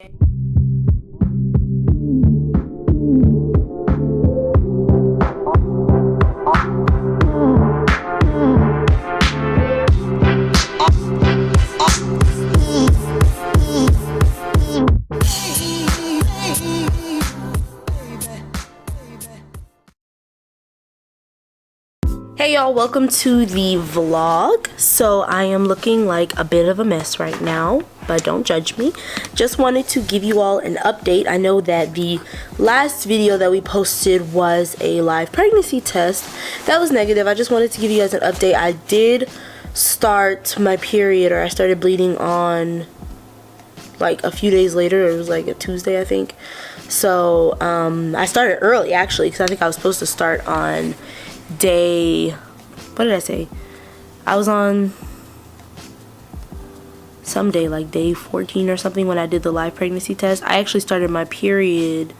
Hey y'all, welcome to the vlog. So I am looking like a bit of a mess right now, but don't judge me. Just wanted to give you all an update. I know that the last video that we posted was a live pregnancy test that was negative. I just wanted to give you guys an update. I did start my period, or I started bleeding on like a few days later. It was like a Tuesday, I think. So I started early actually, because I think I was supposed to start on day, what did I say? I was on some day, like day 14 or something, when I did the live pregnancy test. I actually started my period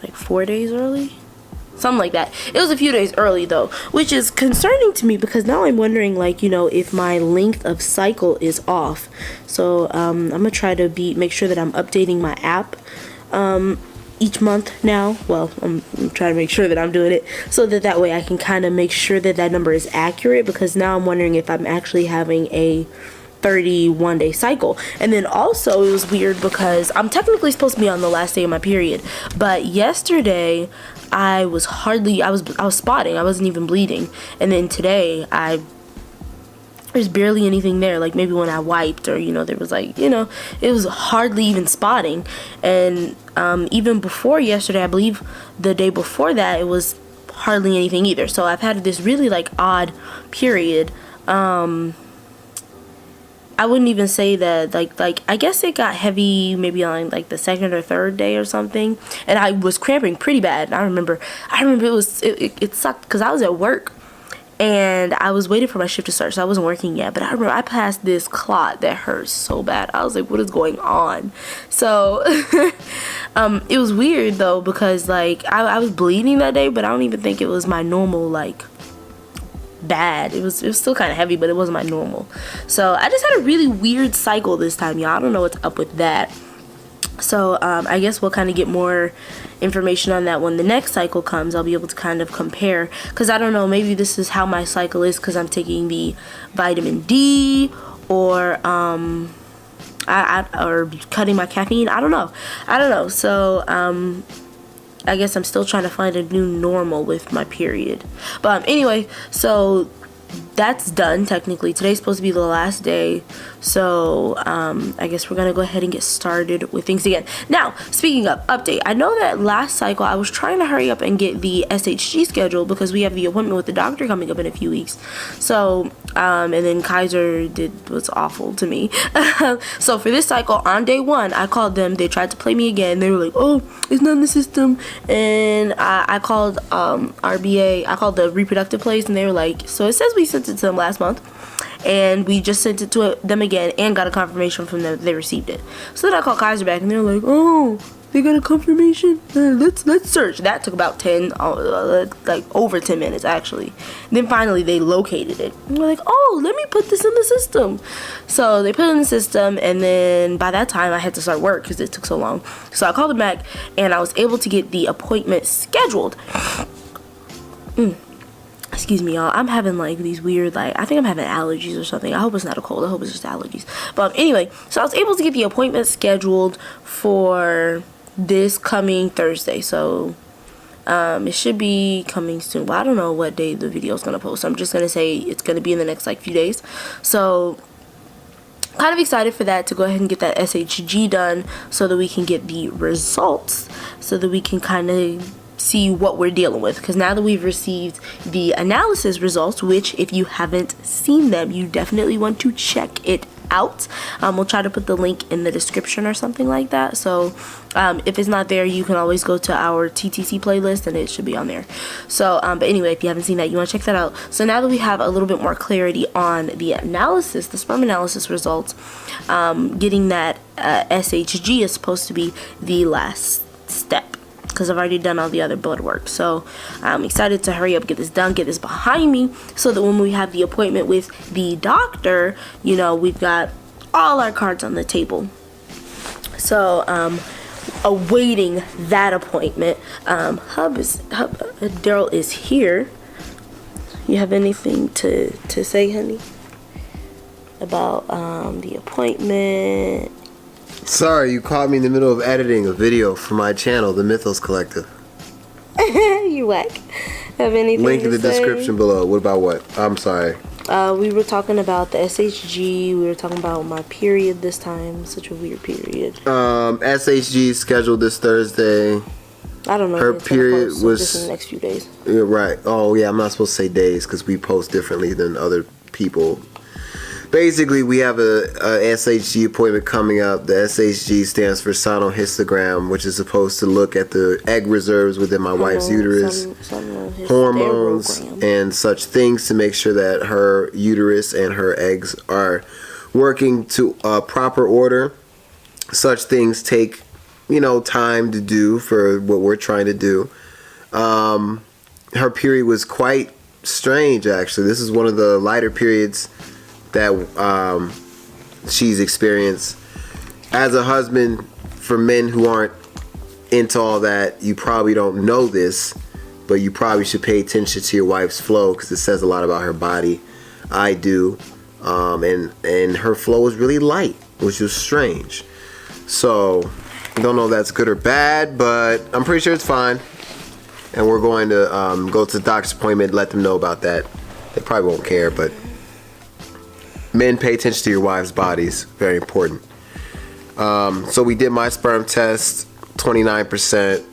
like 4 days early, something like that. It was a few days early though, which is concerning to me because now I'm wondering, like, you know, if my length of cycle is off. So I'm gonna try to make sure that I'm updating my app each month now. Well, I'm trying to make sure that I'm doing it so that way I can kind of make sure that that number is accurate, because now I'm wondering if I'm actually having a 31-day cycle. And then also it was weird because I'm technically supposed to be on the last day of my period, but yesterday I was spotting. I wasn't even bleeding. And then today there's barely anything there. Like maybe when I wiped, or you know, there was like, you know, it was hardly even spotting. And even before yesterday, I believe the day before that, it was hardly anything either. So I've had this really like odd period. I wouldn't even say that like I guess it got heavy maybe on like the second or third day or something, and I was cramping pretty bad. And I remember it sucked because I was at work and I was waiting for my shift to start, so I wasn't working yet. But I remember I passed this clot that hurt so bad. I was like, what is going on? So it was weird though, because like I was bleeding that day, but I don't even think it was my normal like bad. It was still kind of heavy, but it wasn't my normal. So I just had a really weird cycle this time, y'all. I don't know what's up with that. So I guess we'll kind of get more information on that when the next cycle comes. I'll be able to kind of compare, because I don't know, maybe this is how my cycle is because I'm taking the vitamin D, or or cutting my caffeine. I don't know. So I guess I'm still trying to find a new normal with my period. But anyway, so that's done technically. Today's supposed to be the last day, so I guess we're gonna go ahead and get started with things again. Now, speaking of update, I know that last cycle I was trying to hurry up and get the SHG scheduled because we have the appointment with the doctor coming up in a few weeks. So and then Kaiser was awful to me. So for this cycle, on day 1 I called them. They tried to play me again. They were like, oh, it's not in the system. And I called RBA. I called the reproductive place, and they were like, so it says we sent it to them last month, and we just sent it to them again and got a confirmation from them that they received it. So then I called Kaiser back, and they were like, oh, they got a confirmation, let's search. That took about like over 10 minutes actually. Then finally they located it, and they're like, oh, let me put this in the system. So they put it in the system, and then by that time I had to start work because it took so long. So I called them back, and I was able to get the appointment scheduled. Excuse me, y'all. I'm having like these weird, like, I think I'm having allergies or something. I hope it's not a cold. I hope it's just allergies. But anyway, so I was able to get the appointment scheduled for this coming Thursday. So it should be coming soon. Well, I don't know what day the video is going to post. I'm just going to say it's going to be in the next like few days. So kind of excited for that, to go ahead and get that SHG done so that we can get the results, so that we can kind of see what we're dealing with. Because now that we've received the analysis results, which if you haven't seen them, you definitely want to check it out. We'll try to put the link in the description or something like that. So if it's not there, you can always go to our TTC playlist and it should be on there. So but anyway, if you haven't seen that, you want to check that out. So now that we have a little bit more clarity on the analysis, the sperm analysis results, getting that SHG is supposed to be the last step. because I've already done all the other blood work. So I'm excited to hurry up, get this done, get this behind me, so that when we have the appointment with the doctor, you know, we've got all our cards on the table. So awaiting that appointment. Daryl is here. You have anything to say, honey, about the appointment? Sorry, you caught me in the middle of editing a video for my channel, the Mythos Collective. You whack. Have anything Link in the to say? description below. What about what? I'm sorry. We were talking about the SHG. We were talking about my period this time. Such a weird period. SHG scheduled this Thursday. I don't know. Her period was just in the next few days. Yeah, right. Oh yeah, I'm not supposed to say days because we post differently than other people. Basically, we have a SHG appointment coming up. The SHG stands for sonohistogram, which is supposed to look at the egg reserves within my wife's uterus, hormones, and such things to make sure that her uterus and her eggs are working to proper order. Such things take, you know, time to do for what we're trying to do. Her period was quite strange, actually. This is one of the lighter periods that she's experienced. As a husband, for men who aren't into all that, you probably don't know this, but you probably should pay attention to your wife's flow because it says a lot about her body. I do. And her flow was really light, which was strange. So I don't know if that's good or bad, but I'm pretty sure it's fine. And we're going to go to the doctor's appointment, let them know about that. They probably won't care, but men, pay attention to your wives' bodies. Very important. So we did my sperm test, 29%.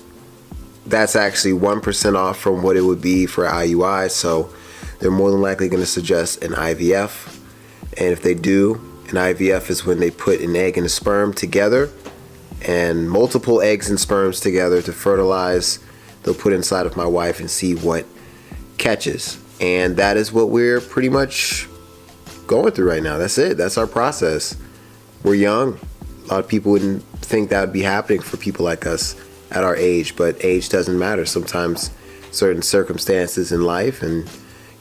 That's actually 1% off from what it would be for IUI. So they're more than likely going to suggest an IVF. And if they do, an IVF is when they put an egg and a sperm together and multiple eggs and sperms together to fertilize. They'll put inside of my wife and see what catches. And that is what we're pretty much going through right now. That's it. That's our process. We're young. A lot of people wouldn't think that would be happening for people like us at our age, but age doesn't matter. Sometimes certain circumstances in life and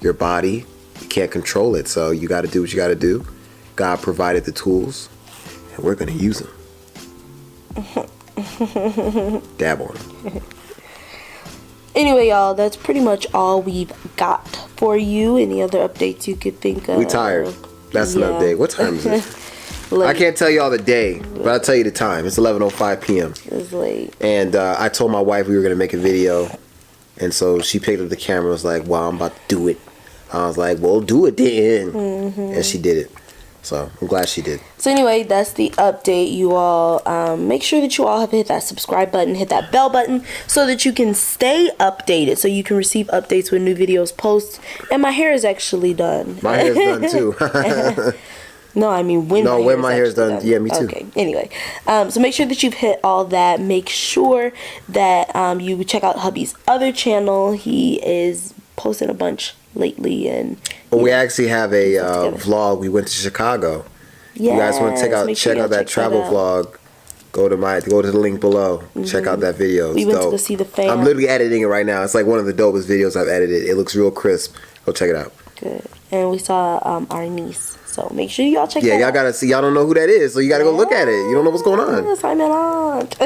your body, you can't control it. So you got to do what you got to do. God provided the tools, and we're going to use them. Dab on them. Anyway, y'all, that's pretty much all we've got for you. Any other updates you could think of? We tired. That's an update. What time is it? I can't tell y'all the day, but I'll tell you the time. It's 11:05 p.m. It's late. And I told my wife we were going to make a video. And so she picked up the camera and was like, wow, I'm about to do it. I was like, well, do it then. And she did it. So I'm glad she did. So anyway, that's the update, you all. Make sure that you all have hit that subscribe button, hit that bell button, so that you can stay updated, so you can receive updates when new videos post. And my hair is actually done. My hair is done too. No, I mean when my hair is done. Yeah, me too. Okay, anyway. So make sure that you've hit all that. Make sure that you check out hubby's other channel. He is posting a bunch lately, and we actually have a vlog. We went to Chicago. Yes, you guys want to check out that travel vlog? Go to the link below. Check out that video. We went to go see the fam. I'm literally editing it right now. It's like one of the dopest videos I've edited. It looks real crisp. Go check it out. Good. And we saw our niece. So make sure y'all check that out. Yeah, y'all gotta see. Y'all don't know who that is, so you gotta go look at it. You don't know what's going on. Yes, I'm an aunt.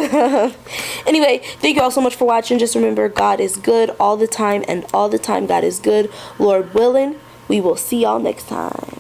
Anyway, thank you all so much for watching. Just remember, God is good all the time, and all the time God is good. Lord willing, we will see y'all next time.